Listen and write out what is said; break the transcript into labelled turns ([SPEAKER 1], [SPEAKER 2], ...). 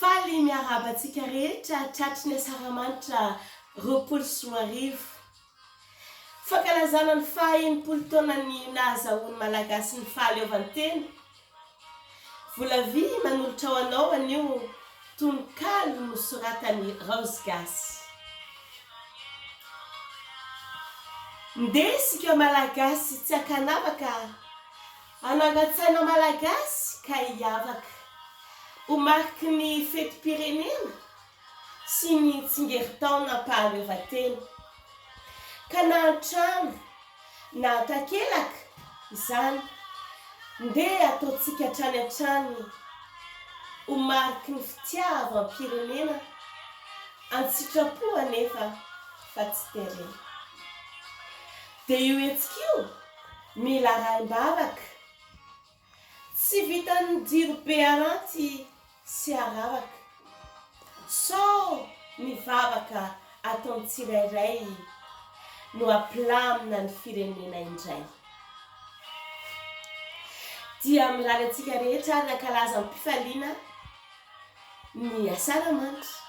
[SPEAKER 1] Faly miarabantsika rehetra tratry ny asaramanitra 20 fankalazana ny faha-enimpolo taonany nahazahoan'ny malagasy ny fahaleovantena. Vola vy manolotra ho anao anio tononkalo nosoratany Rose Gasy. Ndesika malagasy tsy akanavaka, anangan-tsaina malagasy ka hiavaka. Ho mariky ny fetim-pirenena sy ny tsingeritaona am-pahaleovantena. Ka na an-trano na takelaka izany, ndeha ataontsika hatrany an-trano ho mariky ny fitiavam-pirenena, an-tsitrapo anefa fa tsy terena. Dia io hetsika io mila raim-bavaka, tsy vitan'ny jiro be aranty sy aravaka. So mivavaka ataon'ny tsirairay no ampilamina ny firenena indray. Dia mirary antsika rehetra ary ankalaza ny mpifaliana ny asaramanitra.